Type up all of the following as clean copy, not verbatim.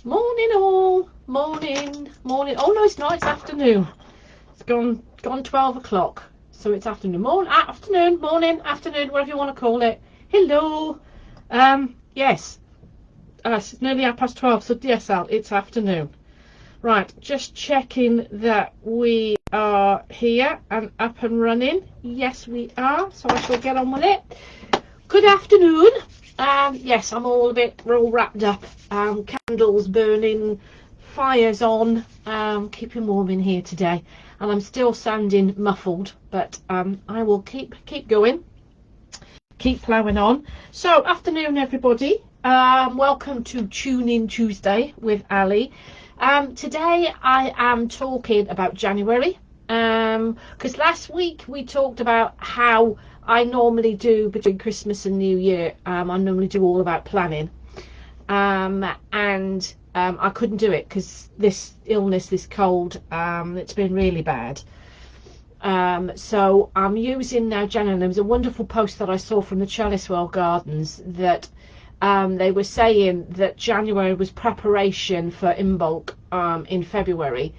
Morning all, morning. Oh no, it's not, it's afternoon. It's gone 12 o'clock, so it's afternoon. Morning, afternoon, whatever you want to call it. Hello. Yes, it's nearly 12:30, so yes, Al, it's afternoon. Right, just checking that we are here and up and running. Yes, we are, so I shall get on with it. Good afternoon. Yes, I'm all wrapped up. Candles burning, fires on, keeping warm in here today, and I'm still sounding muffled, but I will keep going, keep ploughing on. So, afternoon, everybody. Welcome to Tune In Tuesday with Ali. Today I am talking about January, because last week we talked about how I normally do between Christmas and New Year. I normally do all about planning, and I couldn't do it because this illness, this cold, it's been really bad. So I'm using now January. There was a wonderful post that I saw from the Chalicewell Gardens that they were saying that January was preparation for Imbolc in February,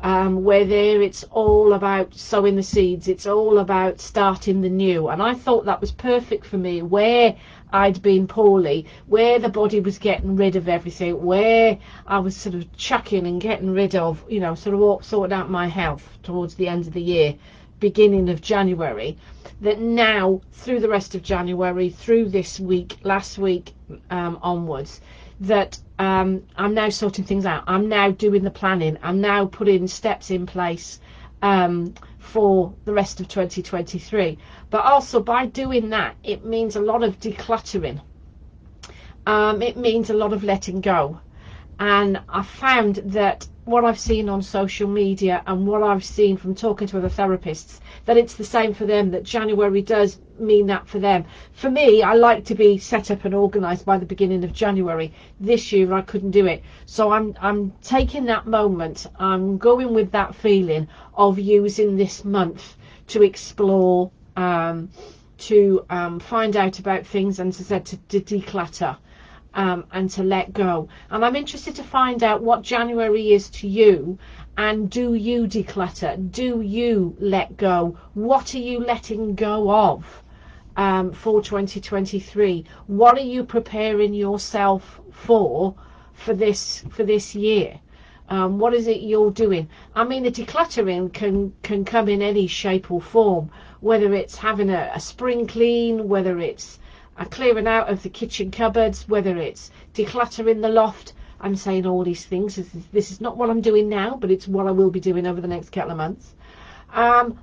where there it's all about sowing the seeds, it's all about starting the new. And I thought that was perfect for me, where I'd been poorly, where the body was getting rid of everything, where I was sort of chucking and getting rid of, sort of sorting out my health towards the end of the year, beginning of January. That now, through the rest of January, through this week, last week onwards, that I'm now sorting things out. I'm now doing the planning. I'm now putting steps in place for the rest of 2023. But also by doing that, it means a lot of decluttering. It means a lot of letting go. And I found that what I've seen on social media and what I've seen from talking to other therapists, that it's the same for them, that January does mean that for them. For me, I like to be set up and organised by the beginning of January. This year I couldn't do it. So I'm taking that moment, I'm going with that feeling of using this month to explore, to find out about things, and as I said, to declutter. And to let go. And I'm interested to find out what January is to you, and do you declutter? Do you let go? What are you letting go of for 2023? What are you preparing yourself for this year? What is it you're doing? I mean, the decluttering can come in any shape or form, whether it's having a spring clean, whether it's clearing out of the kitchen cupboards, whether it's decluttering the loft. I'm saying all these things. This is not what I'm doing now, but it's what I will be doing over the next couple of months.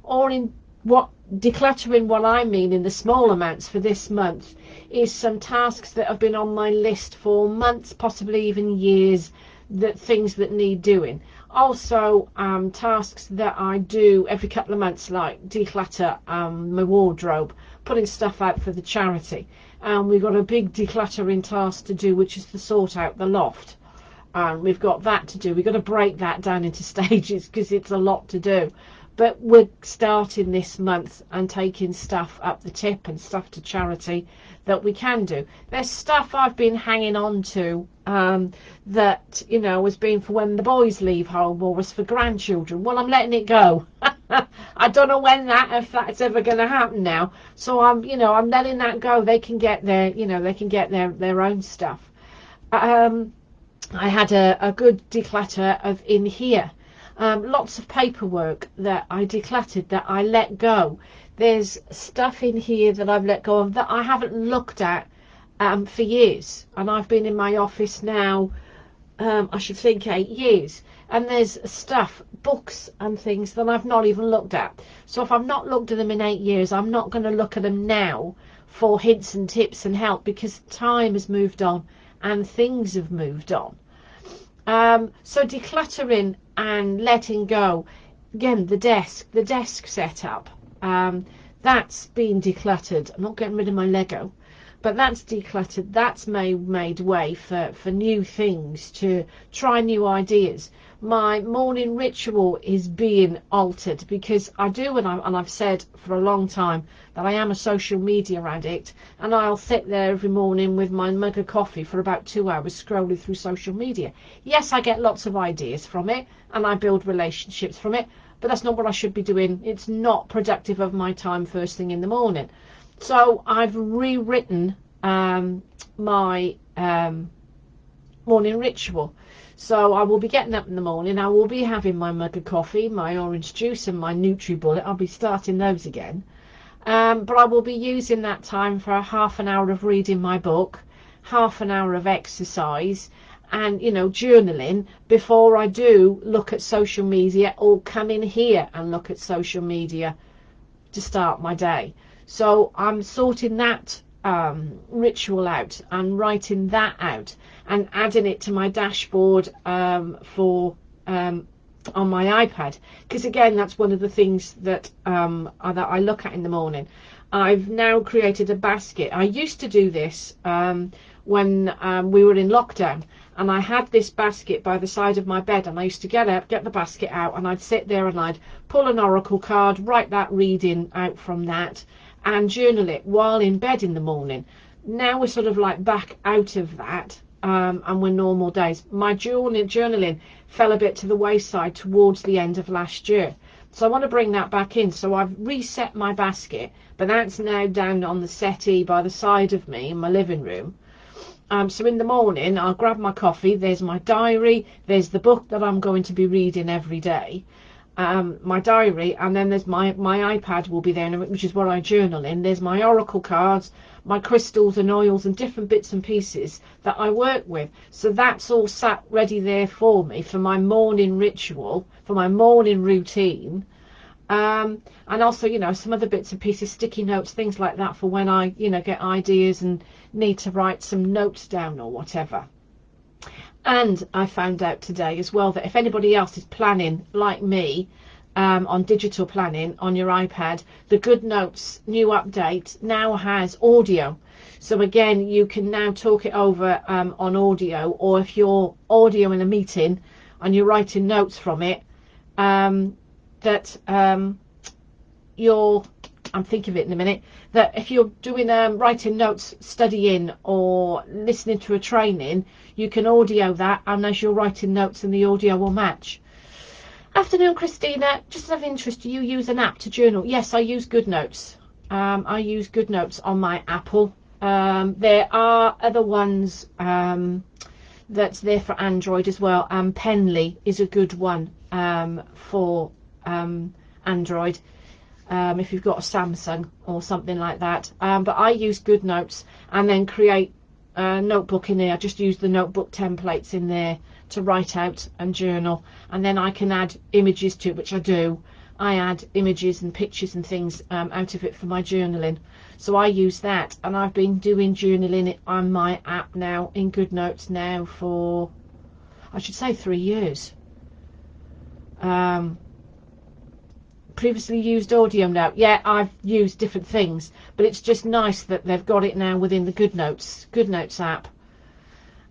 Or in what decluttering, what I mean in the small amounts for this month, is some tasks that have been on my list for months, possibly even years, that things that need doing. Also tasks that I do every couple of months, like declutter my wardrobe, putting stuff out for the charity. And we've got a big decluttering task to do, which is to sort out the loft. We've got that to do. We've got to break that down into stages because it's a lot to do. But we're starting this month and taking stuff up the tip and stuff to charity that we can do. There's stuff I've been hanging on to that, has been for when the boys leave home or was for grandchildren. Well, I'm letting it go. I don't know if that's ever going to happen now. So I'm letting that go. They can get their own stuff. I had a good declutter of in here. Lots of paperwork that I decluttered, that I let go. There's stuff in here that I've let go of that I haven't looked at for years, and I've been in my office now I should think 8 years, and there's stuff, books and things that I've not even looked at. So if I've not looked at them in 8 years, I'm not going to look at them now for hints and tips and help, because time has moved on and things have moved on. So decluttering and letting go. Again, the desk setup, that's been decluttered. I'm not getting rid of my Lego, but that's decluttered. That's made way for new things, to try new ideas. My morning ritual is being altered, because I do, and I've said for a long time that I am a social media addict, and I'll sit there every morning with my mug of coffee for about 2 hours scrolling through social media. Yes, I get lots of ideas from it, and I build relationships from it, but that's not what I should be doing. It's not productive of my time first thing in the morning. So I've rewritten my morning ritual. So I will be getting up in the morning, I will be having my mug of coffee, my orange juice and my NutriBullet. I'll be starting those again. But I will be using that time for half an hour of reading my book, half an hour of exercise, and, you know, journaling before I do look at social media or come in here and look at social media to start my day. So I'm sorting that ritual out and writing that out and adding it to my dashboard for on my iPad, because again, that's one of the things that that I look at in the morning. I've now created a basket. I used to do this when we were in lockdown, and I had this basket by the side of my bed, and I used to get up, get the basket out, and I'd sit there and I'd pull an oracle card, write that reading out from that, and journal it while in bed in the morning. Now we're sort of like back out of that, and we're normal days. My journaling fell a bit to the wayside towards the end of last year, so I want to bring that back in. So I've reset my basket, but that's now down on the settee by the side of me in my living room. So in the morning I'll grab my coffee, there's my diary, there's the book that I'm going to be reading every day, my diary, and then there's my iPad will be there, which is what I journal in. There's my oracle cards, my crystals and oils and different bits and pieces that I work with. So that's all sat ready there for me for my morning ritual, for my morning routine. And also, you know, some other bits and pieces, sticky notes, things like that, for when I, you know, get ideas and need to write some notes down or whatever. And I found out today as well that if anybody else is planning like me on digital planning on your iPad, the Good Notes new update now has audio. So again, you can now talk it over on audio, or if you're audio in a meeting and you're writing notes from it, I'm thinking of it in a minute, that if you're doing writing notes, studying or listening to a training, you can audio that, and as you're writing notes, and the audio will match. Afternoon, Christina. Just out of interest, do you use an app to journal? Yes, I use Good Notes. I use Good Notes on my Apple. There are other ones that's there for Android as well. Penly is a good one for Android. If you've got a Samsung or something like that, but I use Good Notes and then create a notebook in there. I just use the notebook templates in there to write out and journal, and then I can add images to it, which I do. I add images and pictures and things out of it for my journaling, so I use that. And I've been doing journaling on my app now in Good Notes now for, I should say, 3 years. Previously used audio note. Yeah, I've used different things, but it's just nice that they've got it now within the Good Notes app.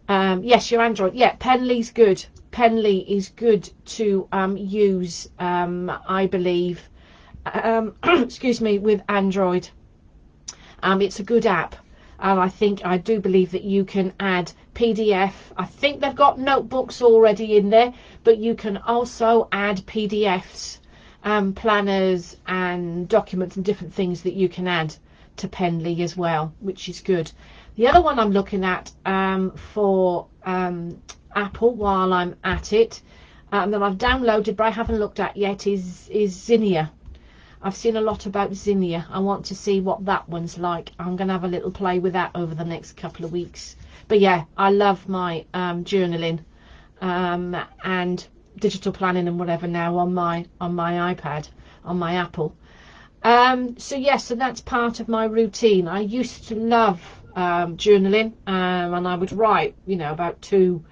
Yes, your Android. Yeah, Penly's good. Penly is good to use, I believe, excuse me, with Android. It's a good app, and I do believe that you can add PDF. I think they've got notebooks already in there, but you can also add PDFs, planners and documents and different things that you can add to Penly as well, which is good. The other one I'm looking at for Apple, while I'm at it, that I've downloaded but I haven't looked at yet, is Zinnia. I've seen a lot about Zinnia. I want to see what that one's like. I'm going to have a little play with that over the next couple of weeks. But yeah, I love my journaling and digital planning and whatever now on my iPad, on my Apple. So yes, so that's part of my routine. I used to love journaling, and I would write, you know, about 2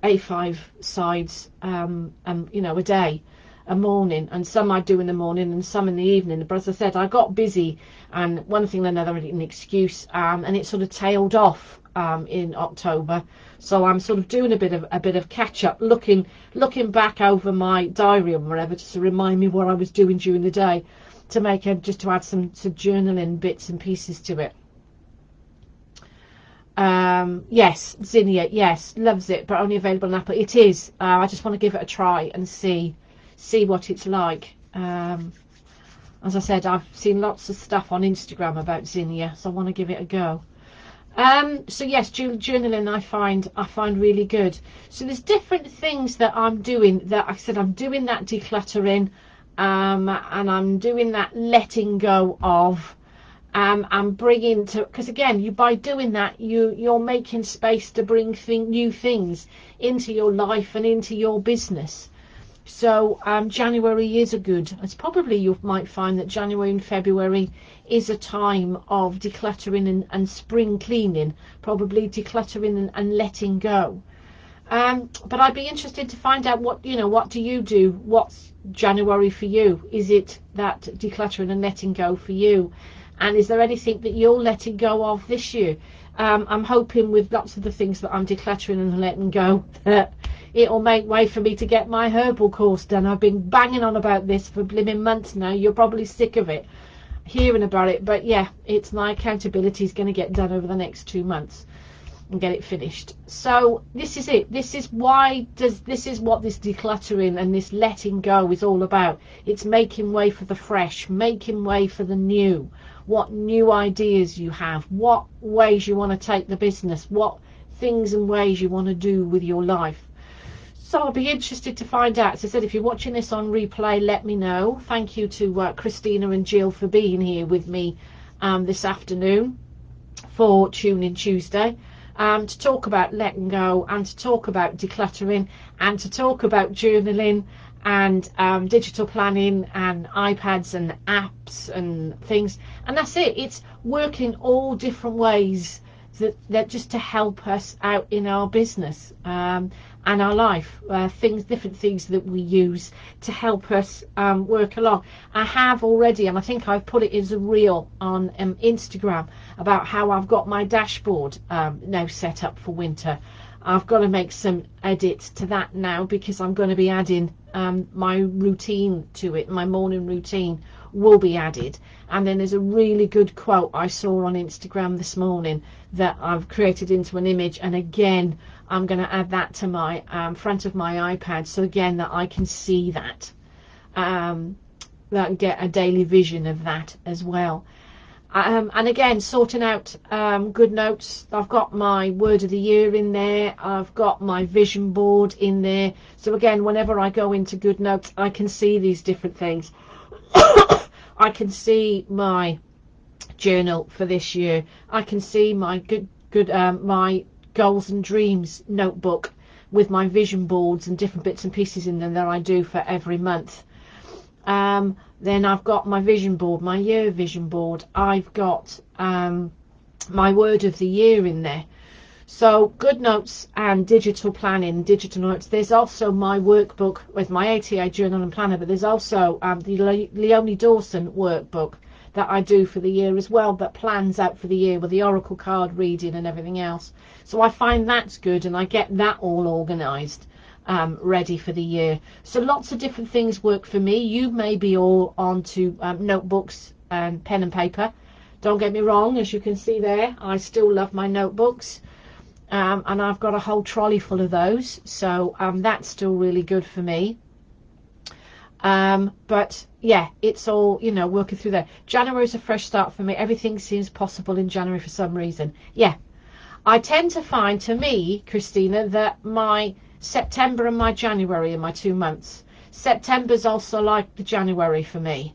A5 sides, you know, a day. a morning, and some I do in the morning and some in the evening. But as I said, I got busy, and one thing and another, an excuse, and it sort of tailed off in October. So I'm sort of doing a bit of catch up, looking back over my diary and whatever, just to remind me what I was doing during the day, to make just to add some journaling bits and pieces to it. Yes, Zinnia, yes, loves it, but only available on Apple. It is. I just want to give it a try and see what it's like. As I said, I've seen lots of stuff on Instagram about Zinnia, so I want to give it a go. So yes, journaling I find really good. So there's different things that I'm doing. That I said I'm doing that decluttering, and I'm doing that letting go of. And bringing to, because again, by doing that, you're making space to bring new things into your life and into your business. So January is it's probably, you might find that January and February is a time of decluttering and spring cleaning, probably decluttering and letting go. But I'd be interested to find out what do you do? What's January for you? Is it that decluttering and letting go for you? And is there anything that you're letting go of this year? I'm hoping with lots of the things that I'm decluttering and letting go, that it'll make way for me to get my herbal course done. I've been banging on about this for blimmin' months now. You're probably sick of it, hearing about it. But yeah, it's my accountability is going to get done over the next 2 months and get it finished. So this is it. This is what this decluttering and this letting go is all about. It's making way for the fresh, making way for the new. What new ideas you have, what ways you want to take the business, what things and ways you want to do with your life. So I'll be interested to find out. As I said, if you're watching this on replay, let me know. Thank you to Christina and Jill for being here with me this afternoon for Tune In Tuesday, to talk about letting go and to talk about decluttering and to talk about journaling and digital planning and iPads and apps and things. And that's it. It's working all different ways that just to help us out in our business and our life, different things that we use to help us work along. I have already, and I think I've put it as a reel on Instagram, about how I've got my dashboard now set up for winter. I've got to make some edits to that now, because I'm going to be adding my routine to it. My morning routine will be added. And then there's a really good quote I saw on Instagram this morning that I've created into an image, and again I'm going to add that to my front of my iPad, so again that I can see that get a daily vision of that as well. And again, sorting out good notes. I've got my word of the year in there. I've got my vision board in there. So again, whenever I go into good notes, I can see these different things. I can see my journal for this year. I can see my my goals and dreams notebook with my vision boards and different bits and pieces in them that I do for every month. Then I've got my vision board, my year vision board. I've got my word of the year in there. So good notes and digital planning, digital notes. There's also my workbook with my ATA journal and planner, but there's also the Leonie Dawson workbook that I do for the year as well, that plans out for the year with the oracle card reading and everything else. So I find that's good, and I get that all organised, ready for the year. So lots of different things work for me. You may be all onto notebooks and pen and paper. Don't get me wrong, as you can see there, I still love my notebooks, and I've got a whole trolley full of those, so that's still really good for me. But yeah, it's all, working through there. January is a fresh start for me. Everything seems possible in January for some reason. Yeah, I tend to find, to me, Christina, that my September and my January are my 2 months. September's also like the January for me.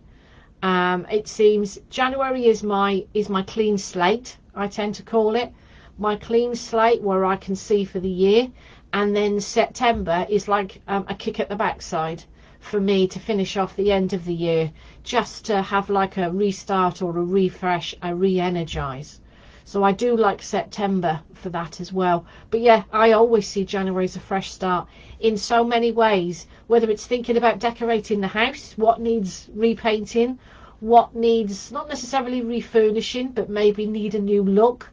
It seems January is my clean slate, I tend to call it. My clean slate where I can see for the year. And then September is like a kick at the backside for me to finish off the end of the year, just to have like a restart or a refresh, a re-energize. So I do like September for that as well. But yeah, I always see January as a fresh start in so many ways, whether it's thinking about decorating the house, what needs repainting, what needs not necessarily refurnishing, but maybe need a new look.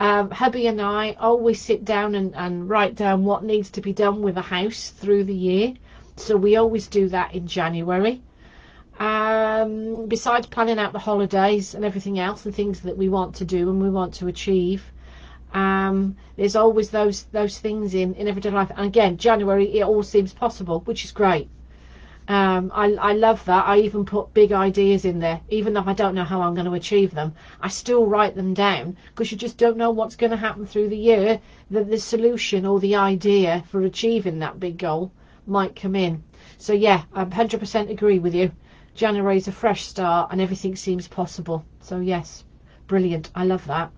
Hubby and I always sit down and write down what needs to be done with a house through the year. So we always do that in January. Besides planning out the holidays and everything else and things that we want to do and we want to achieve, there's always those things in everyday life. And again, January, it all seems possible, which is great. I love that. I even put big ideas in there, even though I don't know how I'm going to achieve them. I still write them down, because you just don't know what's going to happen through the year, that the solution or the idea for achieving that big goal might come in. So yeah, I 100% agree with you. January is a fresh start and everything seems possible. So yes, brilliant. I love that.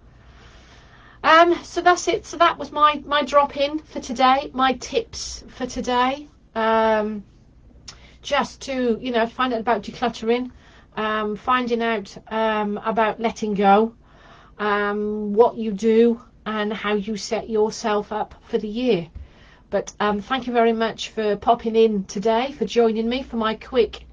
So that's it. So that was my drop in for today, my tips for today. Just to, you know, find out about decluttering, finding out about letting go, what you do and how you set yourself up for the year. But thank you very much for popping in today, for joining me for my quick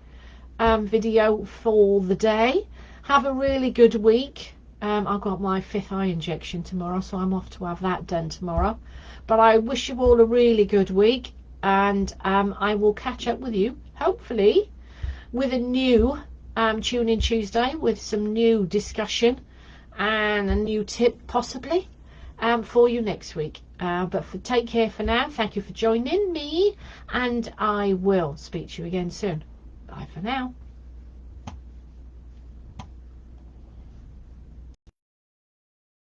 video for the day. Have a really good week. I've got my 5th eye injection tomorrow, so I'm off to have that done tomorrow. But I wish you all a really good week, and I will catch up with you hopefully with a new Tune In Tuesday with some new discussion and a new tip possibly for you next week. But take care for now. Thank you for joining me, and I will speak to you again soon. Bye for now.